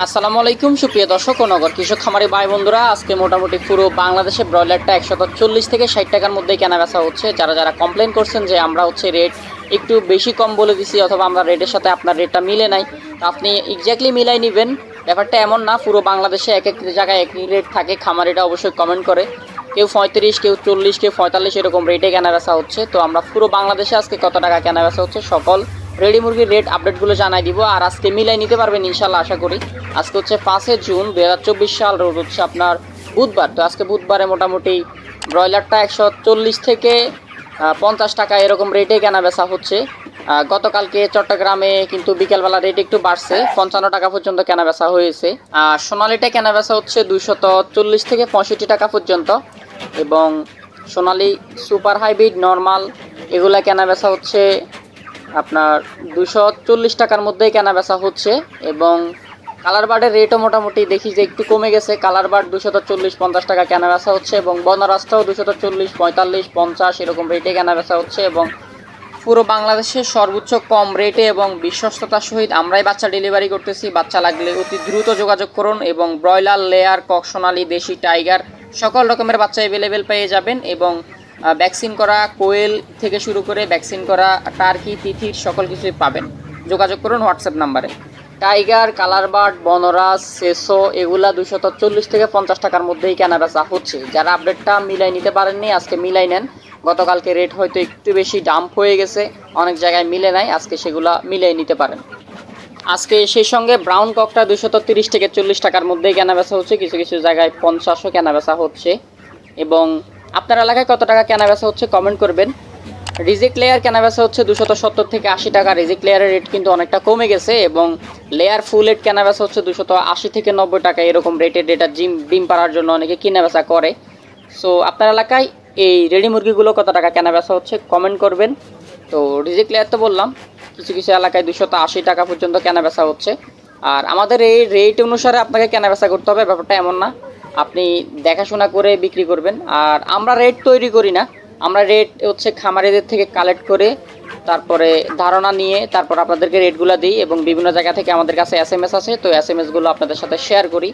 আসসালামু আলাইকুম সুপ্রিয় দর্শক ও নগর কৃষক খামারি ভাই বন্ধুরা, আজকে মোটামুটি পুরো বাংলাদেশে ব্রয়লারটা 140 থেকে 60 টাকার মধ্যে কেনা বেচা হচ্ছে। যারা কমপ্লেন করছেন যে আমরা রেট একটু বেশি কম বলে দিছি অথবা আমরা রেটের সাথে আপনার রেটটা মিলে নাই, তো আপনি এক্স্যাক্টলি মিলাই নেবেন। ব্যাপারটা এমন না, পুরো বাংলাদেশে এক এক জায়গায় এক রেট থাকে। খামারিটা অবশ্যই কমেন্ট করে, কেউ 35, কেউ 40, কেউ 45 এরকম রেটে কেনা বেচা হচ্ছে। তো আমরা পুরো বাংলাদেশে আজকে কত টাকা কেনা বেচা হচ্ছে সকল রেডি মুরগির রেট আপডেটগুলো জানাই দিব, আর আজকে মিলাই নিতে পারবেন ইনশাল্লাহ আশা করি। আজকে হচ্ছে 5 জুন 2024 সাল, রোজ হচ্ছে আপনার বুধবার। তো আজকে বুধবারে মোটামুটি ব্রয়লারটা 140 থেকে 50 টাকা এরকম রেটে কেনা বেচা হচ্ছে। গতকালকে চট্টগ্রামে কিন্তু বিকেলবেলা রেট একটু বাড়ছে, 55 টাকা পর্যন্ত কেনা বেচা হয়েছে। আর সোনালিটা কেনা বেচা হচ্ছে 240 থেকে 65 টাকা পর্যন্ত, এবং সোনালি সুপার হাইব্রিড নর্মাল এগুলা কেনা বেচা হচ্ছে আপনার 240 টাকার মধ্যেই কেনা বেচা হচ্ছে। এবং কালার বার্ডের রেটও মোটামুটি দেখি যে একটু কমে গেছে। কালার বার্ড 240-50 টাকা কেনা বেচা হচ্ছে, এবং বনরাজটাও 240, 45, 50 এরকম রেটে কেনা বেচা হচ্ছে। এবং পুরো বাংলাদেশের সর্বোচ্চ কম রেটে এবং বিশ্বস্ততার সহিত আমরাই বাচ্চা ডেলিভারি করতেছি। বাচ্চা লাগলে অতি দ্রুত যোগাযোগ করুন, এবং ব্রয়লার, লেয়ার, কক, সোনালি, দেশি, টাইগার সকল রকমের বাচ্চা অ্যাভেলেবেল পেয়ে যাবেন। এবং ভ্যাকসিন করা কোয়েল থেকে শুরু করে ভ্যাকসিন করা টার্কি, তিথির সকল কিছুই পাবেন। যোগাযোগ করুন হোয়াটসঅ্যাপ নাম্বারে। টাইগার, কালার বার্ড, বনরাজ, সেসো এগুলা 240 থেকে 50 টাকার মধ্যেই কেনা বেচা হচ্ছে। যারা আপডেটটা মিলাই নিতে পারেননি আজকে মিলাই নেন। গতকালকে রেট হয়তো একটু বেশি ডাম্প হয়ে গেছে, অনেক জায়গায় মিলে নাই, আজকে সেগুলা মিলাই নিতে পারেন। আজকে সেই সঙ্গে ব্রাউন ককটা 230 থেকে 40 টাকার মধ্যেই কেনা বেচা হচ্ছে, কিছু কিছু জায়গায় 50ও কেনা বেচা হচ্ছে। এবং আপনার এলাকায় কত টাকা কেনা বেচা হচ্ছে কমেন্ট করবেন। রিজেক্ট লেয়ার কেনা বেচা হচ্ছে 270 থেকে 80 টাকা। রিজেক্ট লেয়ারের রেট কিন্তু অনেকটা কমে গেছে। এবং লেয়ার ফুল রেট কেনা বেচা হচ্ছে 280 থেকে 90 টাকা এরকম রেটের। ডেটা ডিম পাড়ার জন্য অনেকে কেনা বেচা করে। সো আপনার এলাকায় এই রেডি মুরগিগুলো কত টাকা কেনা বেচা হচ্ছে কমেন্ট করবেন। তো রিজেক্ট লেয়ার তো বললাম, কিছু কিছু এলাকায় 280 টাকা পর্যন্ত কেনা বেচা হচ্ছে। আর আমাদের এই রেট অনুসারে আপনাকে কেনা বেচা করতে হবে, ব্যাপারটা এমন না। আপনি দেখাশোনা করে বিক্রি করবেন। আর আমরা রেট তৈরি করি না, আমরা রেট হচ্ছে খামারিদের থেকে কালেক্ট করে তারপরে ধারণা নিয়ে তারপর আপনাদেরকে রেটগুলো দিই। এবং বিভিন্ন জায়গা থেকে আমাদের কাছে SMS আছে, তো SMSগুলো আপনাদের সাথে শেয়ার করি।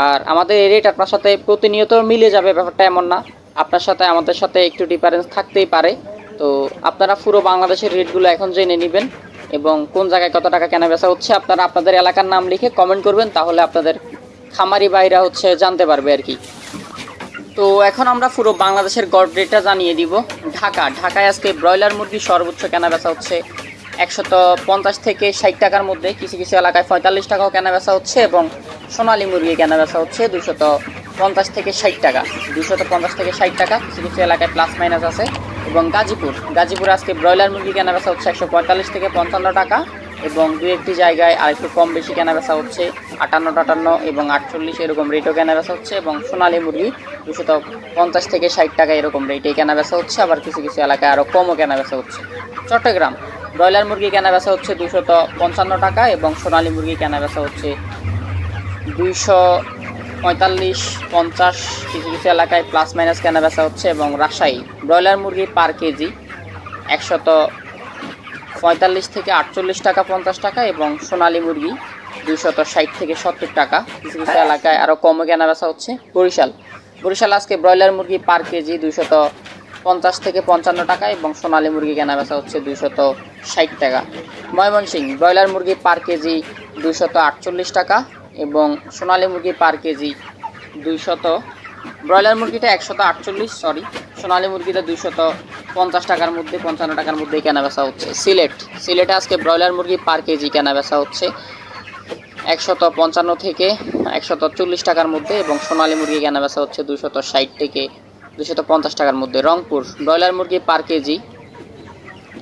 আর আমাদের এই রেট আপনার সাথে প্রতিনিয়ত মিলে যাবে, ব্যাপারটা এমন না। আপনার সাথে আমাদের সাথে একটু ডিফারেন্স থাকতেই পারে। তো আপনারা পুরো বাংলাদেশের রেটগুলো এখন জেনে নেবেন, এবং কোন জায়গায় কত টাকা কেনা বেচা হচ্ছে আপনারা আপনাদের এলাকার নাম লিখে কমেন্ট করবেন, তাহলে আপনাদের খামারি ভাইরা জানতে পারবে আর কি। তো এখন আমরা পুরো বাংলাদেশের গড় রেটটা জানিয়ে দিব। ঢাকায় আজকে ব্রয়লার মুরগি সর্বোচ্চ কেনা বেচা হচ্ছে 150 থেকে 60 টাকার মধ্যে, কিছু কিছু এলাকায় 45 টাকাও কেনা বেচা হচ্ছে। এবং সোনালী মুরগি কেনা বেচা হচ্ছে 250 থেকে 60 টাকা। 250 থেকে 60 টাকা, কিছু কিছু এলাকায় প্লাস মাইনাস আছে। এবং গাজীপুর আজকে ব্রয়লার মুরগি কেনা বেচা হচ্ছে 145 থেকে 55 টাকা। এবং দু একটি জায়গায় আর একটু কম বেশি কেনা বেচা হচ্ছে 58 এবং 48 এরকম রেটও কেনা বেচা হচ্ছে। এবং সোনালী মুরগি 250 থেকে 60 টাকা এরকম রেটে কেনা বেচা হচ্ছে। আবার কিছু কিছু এলাকায় আরও কমও কেনা বেচা হচ্ছে। চট্টগ্রাম ব্রয়লার মুরগি কেনা বেচা হচ্ছে 255 টাকা, এবং সোনালী মুরগি কেনা বেচা হচ্ছে 245-50, কিছু কিছু এলাকায় প্লাস মাইনাস কেনা বেচা হচ্ছে। এবং রাজশাহী ব্রয়লার মুরগি পার কেজি 145 থেকে 48 টাকা, 50 টাকা। এবং সোনালী মুরগি 260 থেকে 70 টাকা, কিছু কিছু এলাকায় আরও কমও কেনা বেচা হচ্ছে। বরিশাল আজকে ব্রয়লার মুরগি পার কেজি 250 থেকে 55 টাকা, এবং সোনালী মুরগি কেনা বেচা হচ্ছে 260 টাকা। ময়মনসিংহ ব্রয়লার মুরগি পার কেজি 248 টাকা, এবং সোনালী মুরগি পার কেজি 200, ব্রয়লার মুরগিটা 148, সোনালী মুরগিটা 250 টাকার মধ্যে, 55 টাকার মধ্যেই কেনা বেচা হচ্ছে। সিলেটে আজকে ব্রয়লার মুরগি পার কেজি কেনা বেচা হচ্ছে 155 থেকে 140 টাকার মধ্যে, এবং সোনালী মুরগি কেনা বেচা হচ্ছে 260 থেকে 250 টাকার মধ্যে। রংপুর ব্রয়লার মুরগি পার কেজি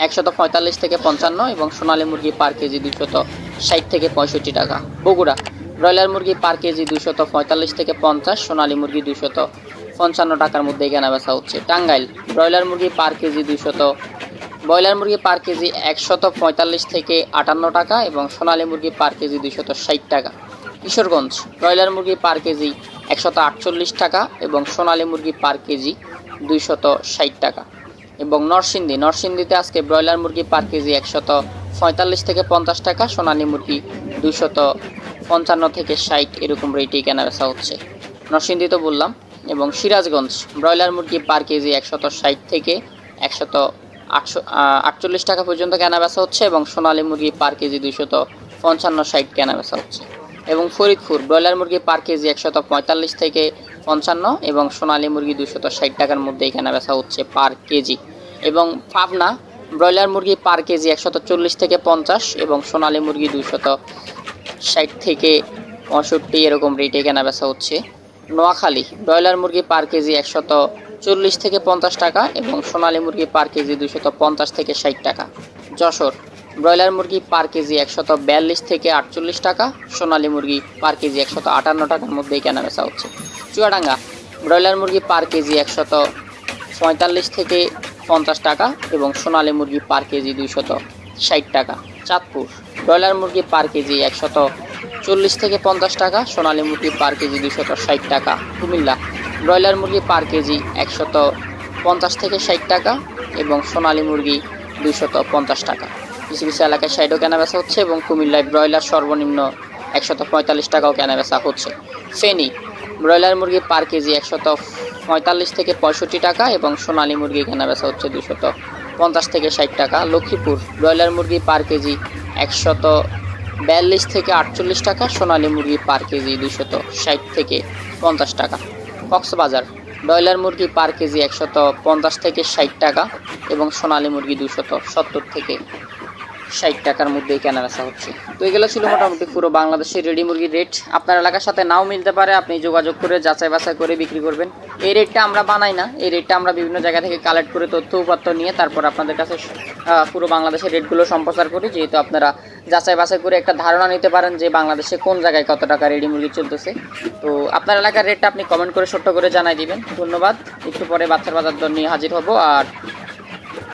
145 থেকে 55, এবং সোনালী মুরগি পার কেজি 260 থেকে 65 টাকা। বগুড়া ব্রয়লার মুরগি পার কেজি 245 থেকে 50, সোনালী মুরগি 255 টাকার মধ্যে কেনা বেচা হচ্ছে। টাঙ্গাইল ব্রয়লার মুরগি পার কেজি 145 থেকে 58 টাকা, এবং সোনালী মুরগি পার কেজি 260 টাকা। কিশোরগঞ্জ ব্রয়লার মুরগি পার কেজি 148 টাকা, এবং সোনালী মুরগি পার কেজি 260 টাকা। এবং নরসিংদীতে আজকে ব্রয়লার মুরগি পার কেজি 145 থেকে 50 টাকা, সোনালী মুরগি 55 থেকে 60 এরকম রেটেই কেনাবেচা হচ্ছে। নরসিংদী তো বললাম। এবং সিরাজগঞ্জ ব্রয়লার মুরগি পার কেজি 160 থেকে 148 টাকা পর্যন্ত কেনাবেচা হচ্ছে এবং সোনালী মুরগি পার কেজি 255-60 কেনাবেচা হচ্ছে। এবং ফরিদপুর ব্রয়লার মুরগি পার কেজি 145 থেকে 55 এবং সোনালী মুরগি 260 টাকার মধ্যেই কেনাবেচা হচ্ছে পার কেজি। এবং পাবনা ব্রয়লার মুরগি পার কেজি 140 থেকে 50 এবং সোনালী মুরগি 260 থেকে 65 এরকম রেটে কেনাবেচা হচ্ছে। নোয়াখালী ব্রয়লার মুরগি পার কেজি 140 থেকে 50 টাকা এবং সোনালী মুরগি পার কেজি 250 থেকে 60 টাকা। যশোর ব্রয়লার মুরগি পার কেজি 142 থেকে 48 টাকা, সোনালী মুরগি পার কেজি 158 টাকার মধ্যেই কেনাবেচা হচ্ছে। চুয়াডাঙ্গা ব্রয়লার মুরগি পার কেজি 145 থেকে 50 টাকা এবং সোনালী মুরগি পার কেজি 260 টাকা। চাঁদপুর ব্রয়লার মুরগি পার কেজি 140 থেকে 50 টাকা, সোনালী মুরগি পার কেজি 260 টাকা। কুমিল্লা ব্রয়লার মুরগি পার কেজি 150 থেকে 60 টাকা এবং সোনালী মুরগি 250 টাকা। কিছু কিছু এলাকায় 60ও কেনাবেচা হচ্ছে এবং কুমিল্লায় ব্রয়লার সর্বনিম্ন 145 টাকাও কেনাবেচা হচ্ছে। ফেনী ব্রয়লার মুরগি পার কেজি 145 থেকে 65 টাকা এবং সোনালী মুরগি কেনাবেচা হচ্ছে 250 থেকে 60 টাকা। লক্ষ্মীপুর ব্রয়লার মুরগি পার কেজি 142 থেকে 48 টাকা, সোনালী মুরগি পার কেজি 260 থেকে 50 টাকা। কক্সবাজার ব্রয়লার মুরগি পার কেজি 150 থেকে 60 টাকা এবং সোনালী মুরগি 270 থেকে 60 টাকার মধ্যেই কেনাবেচা হচ্ছে। তো এগুলো ছিল মোটামুটি পুরো বাংলাদেশের রেডি মুরগির রেট। আপনার এলাকার সাথে নাও মিলতে পারে, আপনি যোগাযোগ করে যাচাই বাছাই করে বিক্রি করবেন। এই রেটটা আমরা বানাই না, এই রেটটা আমরা বিভিন্ন জায়গা থেকে কালেক্ট করে তথ্য উপাত্ত নিয়ে তারপর আপনাদের কাছে পুরো বাংলাদেশের রেটগুলো সম্প্রচার করি, যেহেতু আপনারা যাচাই বাছাই করে একটা ধারণা নিতে পারেন যে বাংলাদেশে কোন জায়গায় কত টাকা রেডি মুরগি চলতেছে। তো আপনার এলাকার রেটটা আপনি কমেন্ট করে ছোট্ট করে জানাই দিবেন। ধন্যবাদ। একটু পরে বাচ্চার বাজার দর নিয়ে হাজির হব। আর